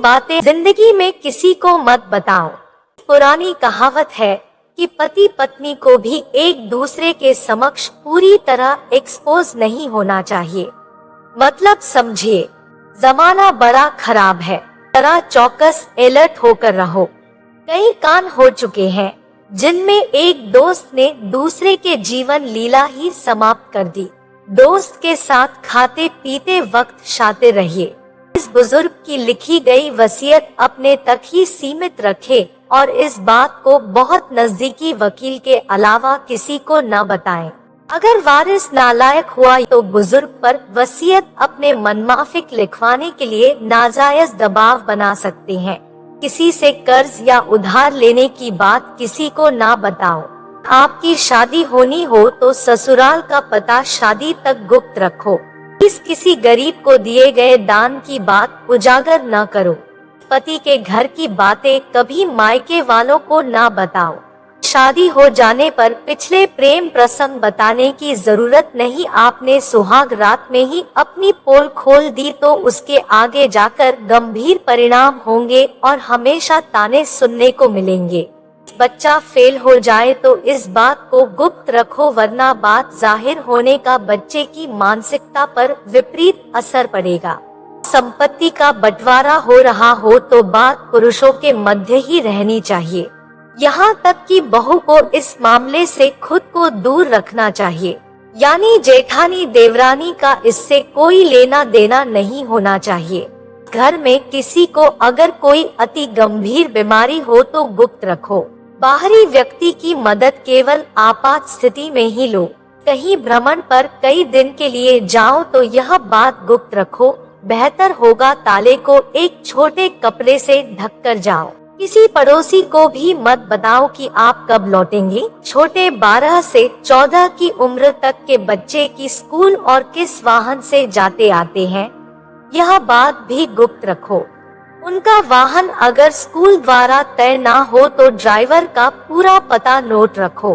बातें जिंदगी में किसी को मत बताओ। पुरानी कहावत है कि पति पत्नी को भी एक दूसरे के समक्ष पूरी तरह एक्सपोज नहीं होना चाहिए। मतलब समझिए, जमाना बड़ा खराब है, जरा चौकस अलर्ट होकर रहो। कई कांड हो चुके हैं जिनमें एक दोस्त ने दूसरे के जीवन लीला ही समाप्त कर दी। दोस्त के साथ खाते पीते वक्त शातिर रहिए। इस बुजुर्ग की लिखी गई वसीयत अपने तक ही सीमित रखे और इस बात को बहुत नजदीकी वकील के अलावा किसी को न बताएं। अगर वारिस नालायक हुआ तो बुजुर्ग पर वसीयत अपने मनमाफिक लिखवाने के लिए नाजायज दबाव बना सकते हैं। किसी से कर्ज या उधार लेने की बात किसी को ना बताओ। आपकी शादी होनी हो तो ससुराल का पता शादी तक गुप्त रखो। किसी गरीब को दिए गए दान की बात उजागर न करो। पति के घर की बातें कभी मायके वालों को ना बताओ। शादी हो जाने पर पिछले प्रेम प्रसंग बताने की जरूरत नहीं। आपने सुहाग रात में ही अपनी पोल खोल दी तो उसके आगे जाकर गंभीर परिणाम होंगे और हमेशा ताने सुनने को मिलेंगे। बच्चा फेल हो जाए तो इस बात को गुप्त रखो, वरना बात जाहिर होने का बच्चे की मानसिकता पर विपरीत असर पड़ेगा। संपत्ति का बंटवारा हो रहा हो तो बात पुरुषों के मध्य ही रहनी चाहिए। यहाँ तक कि बहू को इस मामले से खुद को दूर रखना चाहिए। यानी जेठानी देवरानी का इससे कोई लेना देना नहीं होना चाहिए। घर में किसी को अगर कोई अति गंभीर बीमारी हो तो गुप्त रखो। बाहरी व्यक्ति की मदद केवल आपात स्थिति में ही लो। कहीं भ्रमण पर कई दिन के लिए जाओ तो यह बात गुप्त रखो। बेहतर होगा ताले को एक छोटे कपड़े से ढककर जाओ। किसी पड़ोसी को भी मत बताओ कि आप कब लौटेंगे। छोटे 12 से 14 की उम्र तक के बच्चे की स्कूल और किस वाहन से जाते आते हैं, यह बात भी गुप्त रखो। उनका वाहन अगर स्कूल द्वारा तय ना हो तो ड्राइवर का पूरा पता नोट रखो।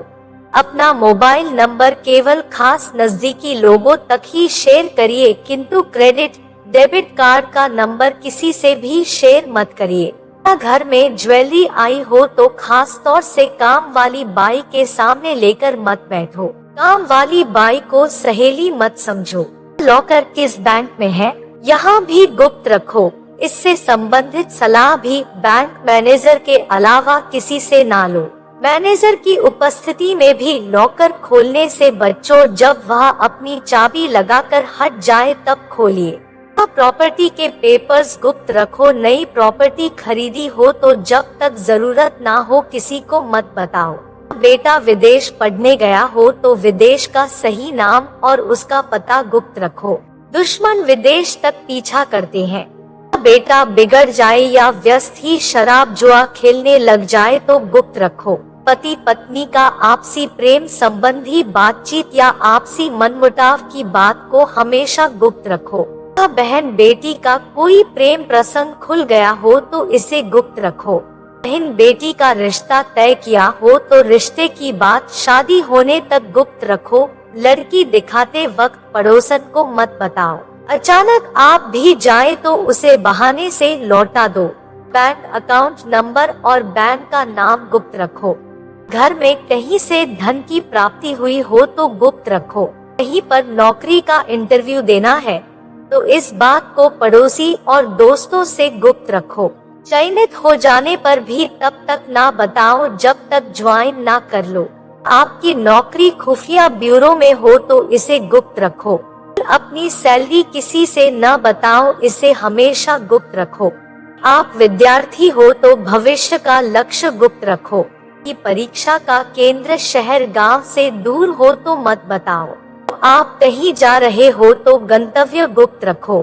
अपना मोबाइल नंबर केवल खास नजदीकी लोगों तक ही शेयर करिए, किंतु क्रेडिट डेबिट कार्ड का नंबर किसी से भी शेयर मत करिए। घर में ज्वेलरी आई हो तो खास तौर से काम वाली बाई के सामने लेकर मत बैठो। काम वाली बाई को सहेली मत समझो। लॉकर किस बैंक में है, यहाँ भी गुप्त रखो। इससे संबंधित सलाह भी बैंक मैनेजर के अलावा किसी से ना लो। मैनेजर की उपस्थिति में भी लॉकर खोलने से बचो। जब वह अपनी चाबी लगाकर हट जाए तब खोलिए। प्रॉपर्टी के पेपर्स गुप्त रखो। नई प्रॉपर्टी खरीदी हो तो जब तक जरूरत ना हो किसी को मत बताओ। बेटा विदेश पढ़ने गया हो तो विदेश का सही नाम और उसका पता गुप्त रखो। दुश्मन विदेश तक पीछा करते हैं। बेटा बिगड़ जाए या व्यस्त ही शराब जुआ खेलने लग जाए तो गुप्त रखो। पति पत्नी का आपसी प्रेम संबंधी बातचीत या आपसी मनमुटाव की बात को हमेशा गुप्त रखो। बहन बेटी का कोई प्रेम प्रसंग खुल गया हो तो इसे गुप्त रखो। बहन बेटी का रिश्ता तय किया हो तो रिश्ते की बात शादी होने तक गुप्त रखो। लड़की दिखाते वक्त पड़ोसन को मत बताओ। अचानक आप भी जाए तो उसे बहाने से लौटा दो। बैंक अकाउंट नंबर और बैंक का नाम गुप्त रखो। घर में कहीं से धन की प्राप्ति हुई हो तो गुप्त रखो। कहीं पर नौकरी का इंटरव्यू देना है तो इस बात को पड़ोसी और दोस्तों से गुप्त रखो। चयनित हो जाने पर भी तब तक ना बताओ जब तक ज्वाइन ना कर लो। आपकी नौकरी खुफिया ब्यूरो में हो तो इसे गुप्त रखो। अपनी सैलरी किसी से न बताओ, इसे हमेशा गुप्त रखो। आप विद्यार्थी हो तो भविष्य का लक्ष्य गुप्त रखो। कि परीक्षा का केंद्र शहर गांव से दूर हो तो मत बताओ। आप कहीं जा रहे हो तो गंतव्य गुप्त रखो।